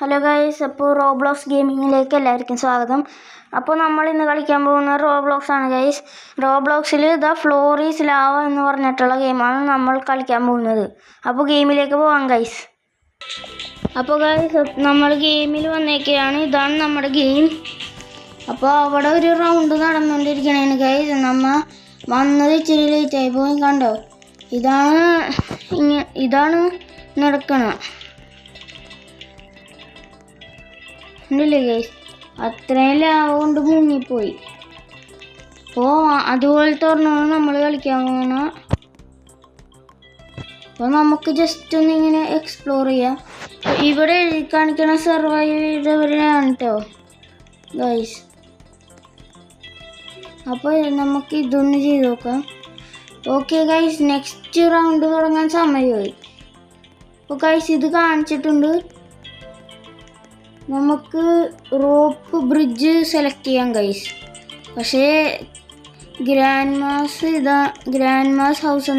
Hello guys, അപ്പോൾ Roblox ഗെയിമിങ്ങിലേക്ക് എല്ലാവർക്കും സ്വാഗതം. അപ്പോൾ നമ്മൾ ഇന്ന് കളിക്കാൻ പോകുന്ന റോബ്ലോക്സ് ആണ് ഗൈസ്. റോബ്ലോക്സിൽ ദ ഫ്ലോർ ഈസ് ലാവ എന്ന് പറഞ്ഞിട്ടുള്ള ഗെയിമാണ് നമ്മൾ കളിക്കാൻ പോകുന്നത്. അപ്പോൾ ഗെയിമിലേക്ക് പോകാം ഗൈസ്. അപ്പോൾ ഗൈസ്, നമ്മൾ ഗെയിമിൽ വന്നേക്കുകയാണ്. ഇതാണ് നമ്മുടെ ഗെയിം. അപ്പോൾ അവിടെ ഒരു റൗണ്ട് നടന്നുകൊണ്ടിരിക്കണേന് ഗൈസ്. നമ്മൾ വന്നത് ഇച്ചിരി ലേറ്റായി പോയി. കണ്ടോ, ഇതാണ് നടക്കണം. ഉണ്ടല്ലേ ഗൈസ്, അത്രയും ലാവ കൊണ്ട് മുങ്ങിപ്പോയി. അപ്പോൾ അതുപോലത്തെ ഒരെണ്ണമാണ് നമ്മൾ കളിക്കാൻ പോകുന്ന. അപ്പോൾ നമുക്ക് ജസ്റ്റ് ഒന്ന് ഇങ്ങനെ എക്സ്പ്ലോർ ചെയ്യാം. ഇവിടെ എഴുതി കാണിക്കണ സർവൈവ് ചെയ്തവരാണ് കേട്ടോ ഗൈസ്. അപ്പോൾ നമുക്ക് ഇതൊന്ന് ചെയ്ത് നോക്കാം. ഓക്കെ ഗൈസ്, നെക്സ്റ്റ് റൗണ്ട് തുടങ്ങാൻ സമയമായി. അപ്പോൾ ഗൈസ്, ഇത് കാണിച്ചിട്ടുണ്ട്. നമുക്ക് റോപ്പ് ബ്രിഡ്ജ് സെലക്ട് ചെയ്യാം ഗൈസ്. പക്ഷേ ഗ്രാൻഡ് മാസ് ഹൗസ്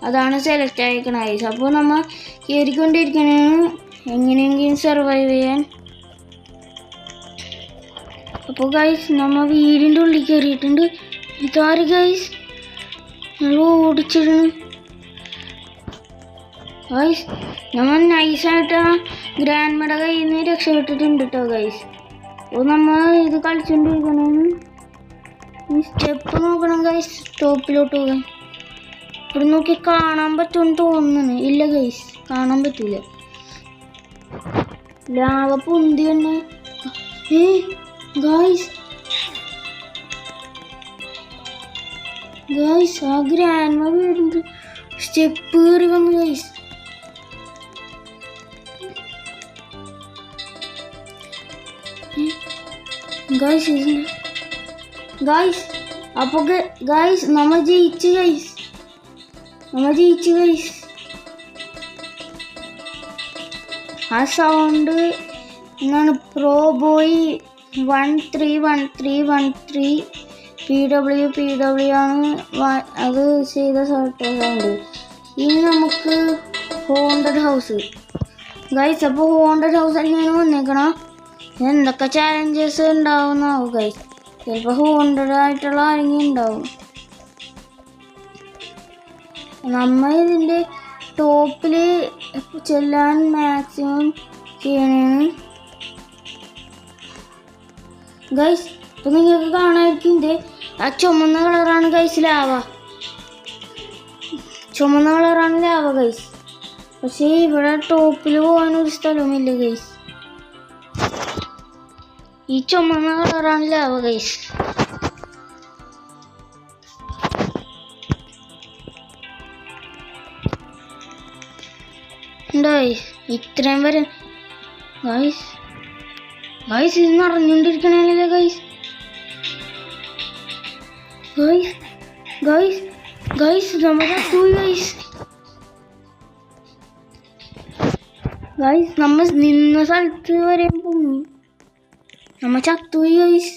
അതാണ് സെലക്ട് ആയിരിക്കണം ഗൈസ്. അപ്പോൾ നമ്മൾ കയറിക്കൊണ്ടിരിക്കണേന് എങ്ങനെയെങ്കിലും സർവൈവ് ചെയ്യാൻ. അപ്പോൾ ഗൈസ്, നമ്മൾ വീടിൻ്റെ ഉള്ളിൽ കയറിയിട്ടുണ്ട്. ഇതാര് ഗൈസ്, ഓടിച്ചിരുന്നു ഗൈസ്. നമ്മൾ നൈസായിട്ട് ഗ്രാൻഡ്മയുടെ കയ്യിൽ നിന്ന് രക്ഷപ്പെട്ടിട്ടുണ്ട് കേട്ടോ ഗൈസ്. അപ്പോൾ നമ്മൾ ഇത് കളിച്ചുകൊണ്ടിരിക്കണം. ഈ സ്റ്റെപ്പ് നോക്കണം ഗൈസ്, ടോപ്പിലോട്ട് പോകാൻ. ഇവിടെ നോക്കി കാണാൻ പറ്റുമെന്ന് തോന്നുന്നു. ഇല്ല ഗൈസ്, കാണാൻ പറ്റില്ല. ലാവ പൊന്തി തന്നെ ഗൈസ്. ആ ഗ്രാൻഡ്മ വീടുണ്ട്. സ്റ്റെപ്പ് കയറി വന്നു ഗൈസ്. ഗൈസ് അപ്പോൾ ഗൈസ് നമ്മൾ ജയിച്ചു ഗൈസ്. ആ സൗണ്ട് എന്നാണ് പ്രോ ബോയ് 131313 PW ആണ് അത് ചെയ്ത സൗണ്ട്. ഇനി നമുക്ക് ഹോണ്ടഡ് ഹൗസ് ഗൈസ്. അപ്പോൾ ഹോണ്ടഡ് ഹൗസ് തന്നെയാണ് വന്നേക്കണം. എന്തൊക്കെ ചാലഞ്ചസ് ഉണ്ടാവുന്നാവും ഗൈസ്. ചിലപ്പോൾ ഹോണ്ടഡായിട്ടുള്ള ആരെങ്കിലും ഉണ്ടാവും. നമ്മൾ ഇതിൻ്റെ ടോപ്പിൽ ചെല്ലാൻ മാക്സിമം ചെയ്യണേന്ന് ഗൈസ്. ഇപ്പം നിങ്ങൾക്ക് കാണാതിരിക്കും, ആ ചുമന്ന കളറാണ് ഗൈസ് ലാവ. ഗൈസ്. പക്ഷേ ഇവിടെ ടോപ്പിൽ പോകാനൊരു സ്ഥലവുമില്ല ഗൈസ്. ഈ ചുമന്ന കളറാണ് ലാവ ഗൈസ്. ഇത്രയും വരെ ഗൈസ്. ഇത് നിറഞ്ഞുകൊണ്ടിരിക്കണല്ലേ ഗൈസ്. നമ്മൾ ചത്തുപോയി ഗൈസ്. നമ്മൾ നിന്ന സ്ഥലത്ത് വരെ പൊങ്ങി. നമ്മ ചത്തുപോയി ഗൈസ്.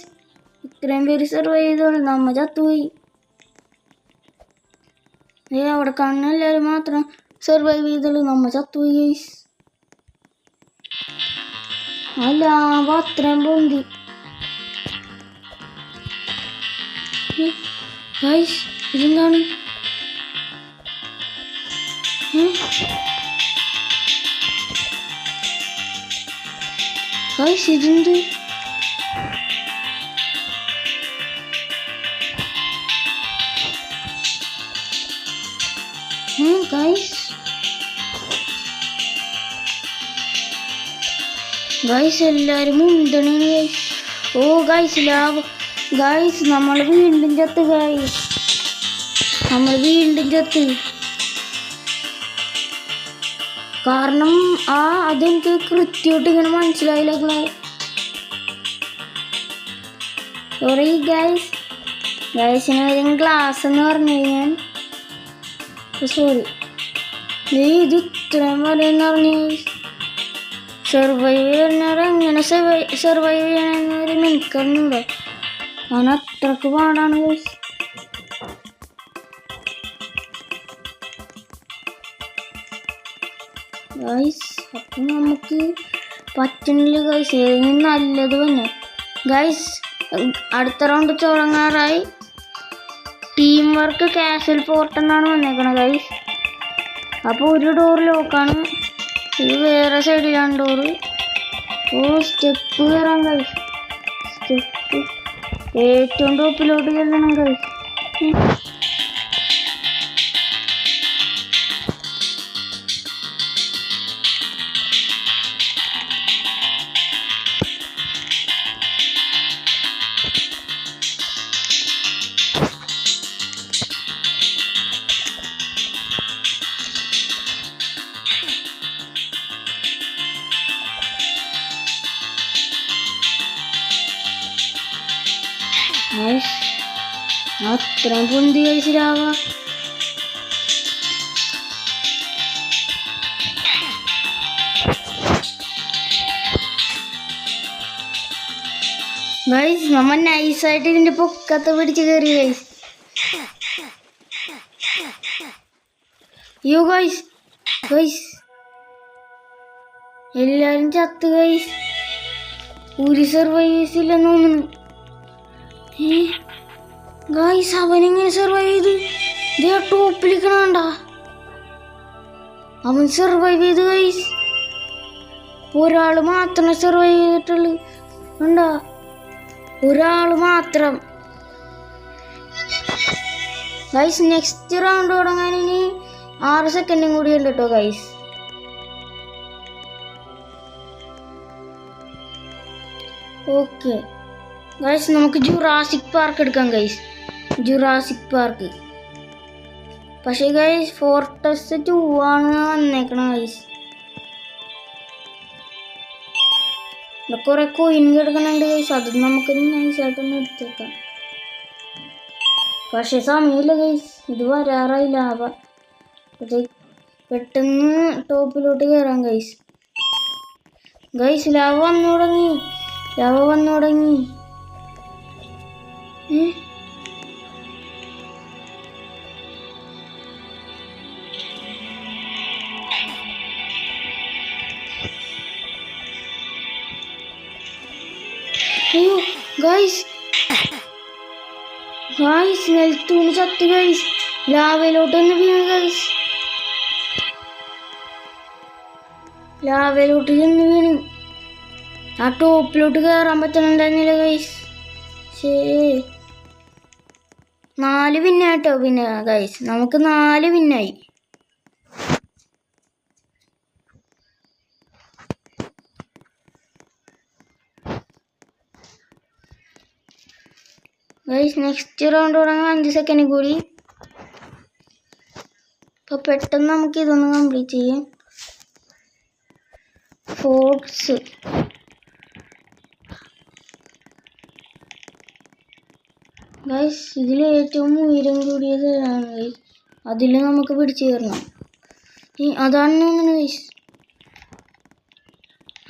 ഇത്രയും പേര് സർവൈവ് ചെയ്തോളൂ, നമ്മ ചത്തുപോയി. അവിടെ കാണുന്ന എല്ലാവരും മാത്രം സർവൈവ് ചെയ്തോളൂ, നമ്മ ചത്തുപോയി ഗൈസ്. അല്ല, അത്രയും പൊന്തി ഗൈസ്. ഇതെന്താണ് ഗൈസ്? ഇതെന്ത് ഗൈസ്? എല്ലാരും മുന്തണ ഗൈസ്. ഓ ഗൈസ്, ലാഭ ഗൈസ്. നമ്മൾ വീണ്ടും ചത്ത് ഗൈസ്. കാരണം അതെനിക്ക് കൃത്യമായിട്ട് ഇങ്ങനെ മനസ്സിലായില്ല. സോറി ഗൈസിന് ഗ്ലാസ് എന്ന് പറഞ്ഞു കഴിഞ്ഞാൽ സോറി. ഇത് ഇത്രയും വരെയെന്ന് പറഞ്ഞു സർവൈവ് ചെയ്യുന്നവർ എങ്ങനെ സർവൈവ് ചെയ്യണമെന്നൊരു മിനിക്കറിഞ്ഞൂടെ. അങ്ങനെ അത്രക്ക് പാടാണ് ഗൈസ്. ഗൈസ് അപ്പം നമുക്ക് പറ്റുന്നില്ല ഗൈസ്. ഏതെങ്കിലും നല്ലത് തന്നെ ഗൈസ്. അടുത്ത റൗണ്ട് തുടങ്ങാറായി. ടീം വർക്ക് കാസൽ ഫോർട്ട് എന്നാണ് വന്നേക്കണത് ഗൈസ്. അപ്പോൾ ഒരു ഡോർ ലോക്കാണ്, ഇത് വേറെ സൈഡിലാണ് ഡോറ്. സ്റ്റെപ്പ് കയറാൻ ഗൈസ്. സ്റ്റെപ്പ് ഏറ്റവും ടോപ്പിലോട്ട് ചെല്ലണം ഗൈസ്. അത്രയും പൊന്തി കഴിച്ചിട്ടാവാ. ഗൈസ് നമ്മ നൈസായിട്ട് ഇതിന്റെ പൊക്കത്തെ പിടിച്ച് കയറി ഗൈസ്. അയ്യോ ഗൈസ്, ഗൈസ് എല്ലാരും ചത്ത് ഗൈസ്. ഒരു സർവൈവേഴ്സ് ഇല്ലെന്ന് തോന്നുന്നു. ഗൈസ് അവനെങ്ങനെ സർവൈവ് ചെയ്ത്? ഇതേ ടോപ്പിലിക്കണണ്ട, അവൻ സർവൈവ് ചെയ്ത് ഗൈസ്. ഒരാള് മാത്രമേ സർവൈവ് ചെയ്തിട്ടുള്ളൂ, കണ്ടാ, ഒരാള് മാത്രം ഗൈസ്. നെക്സ്റ്റ് റൗണ്ട് തുടങ്ങാൻ ഇനി 6 സെക്കൻഡും കൂടി ഉണ്ട് കേട്ടോ ഗൈസ്. ഓക്കെ ഗൈസ്, നമുക്ക് ജുറാസിക് പാർക്ക് എടുക്കാം ഗൈസ്. Jurassic park. പക്ഷേ ഗൈസ് ഫോർട്ടസ് 2 ആണ് വന്നേക്കണം ഗൈസ്. ഇവിടെ കുറെ കോയിൻ കിടക്കണുണ്ട് ഗൈസ്, അത് നമുക്ക് നൈസായിട്ടൊന്ന് എടുത്തേക്കാം. പക്ഷെ സമയമില്ല ഗൈസ്, ഇത് വരാറായി ലാഭ. പെട്ടെന്ന് ടോപ്പിലോട്ട് കയറാം ഗൈസ്. ഗൈസ് ലാഭ വന്നു തുടങ്ങി, ലാഭ വന്നു തുടങ്ങി. അയ്യോ ഗൈസ്, ഗൈസ് നിലത്തൂന്ന് ചത്ത് ഗൈസ്. ലാവയിലോട്ട് തന്നെ വീണു ഗൈസ്, ലാവയിലോട്ട് ചെന്ന് വീണു. ആ ടോപ്പിലോട്ട് കയറാൻ പറ്റണുണ്ടായിരുന്നില്ല ഗൈസ്. ശരി 4 വിന്നായിട്ടോ. പിന്നെ ഗൈസ് നമുക്ക് 4 വിന്നായി. ഗൈസ് നെക്സ്റ്റ് റൗണ്ട് തുടങ്ങാൻ 5 സെക്കൻഡ് കൂടി. അപ്പോൾ പെട്ടെന്ന് നമുക്ക് ഇതൊന്ന് കംപ്ലീറ്റ് ചെയ്യാം. ഫോർട്സ് ഗൈസ്, ഇതിൽ ഏറ്റവും ഉയരം കൂടിയത് ഗൈസ്, അതിൽ നമുക്ക് പിടിച്ചു കയറണം. അതാണ് തോന്നുന്നു ഗൈസ്.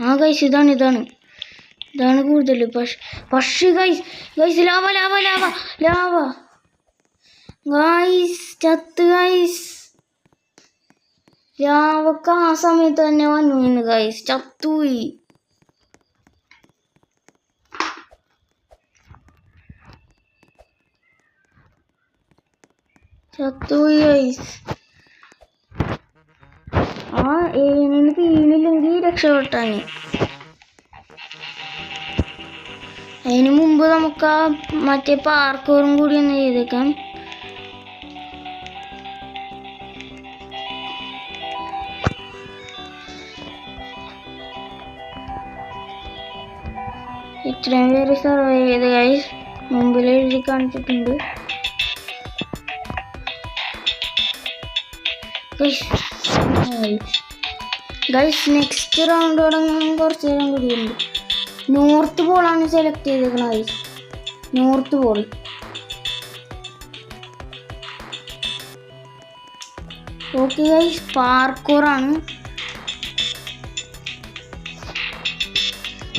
ആ ഗൈസ് ഇതാണ് കൂടുതൽ. പക്ഷേ guys lava lava lava lava guys, ചത്ത് ഗൈസ്. ലാവക്ക് ആ സമയത്ത് തന്നെ വന്നു ഗൈസ്, ചത്തുപോയി. ഗൈസ് ആ ഏണിന് വീണില്ലെങ്കിൽ രക്ഷപ്പെട്ടാണ്. അതിന് മുമ്പ് നമുക്ക് ആ മറ്റേ പാർക്കോറും കൂടി ഒന്ന് ചെയ്തേക്കാം. ഇത്രയും പേര് സർവൈവ് ചെയ്ത് ഗൈസ്, മുമ്പിൽ എഴുതി കാണിച്ചിട്ടുണ്ട്. ഗൈസ് നെക്സ്റ്റ് റൗണ്ട് തുടങ്ങാൻ കുറച്ച് നേരം കൂടിയുണ്ട്. നോർത്ത് പോളാണ് സെലക്ട് ചെയ്തേക്കുന്നത് guys, north pole. Okay guys, പാർക്കൂറാണ്.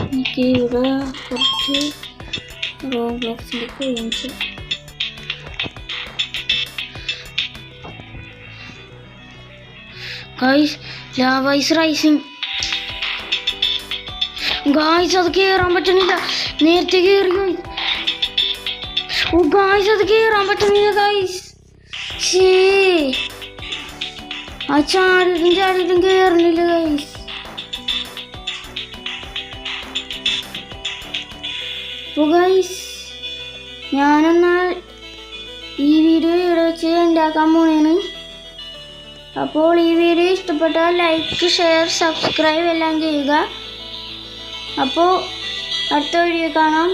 എനിക്ക് ഇവിടെ കുറച്ച് റോബ്ലോക്സിൻ്റെ coins. Guys lava is rising. Guys അത് കയറാൻ പറ്റണില്ല. നേരത്തെ കയറി. ഓ ഗായ്സ് അത് കയറാൻ പറ്റണില്ല ഗായ്സ്. ശേ ആ ചാടിയിട്ടും കയറുന്നില്ല ഗായ്സ്. അപ്പോൾ ഗായ്സ് ഞാനെന്നാൽ ഈ വീഡിയോ ഇവിടെ വെച്ച് ഉണ്ടാക്കാൻ പോണേണ്. അപ്പോൾ ഈ വീഡിയോ ഇഷ്ടപ്പെട്ടാൽ ലൈക്ക്, ഷെയർ, സബ്സ്ക്രൈബ് എല്ലാം ചെയ്യുക. അപ്പോൾ അടുത്ത വീഡിയോ കാണാം.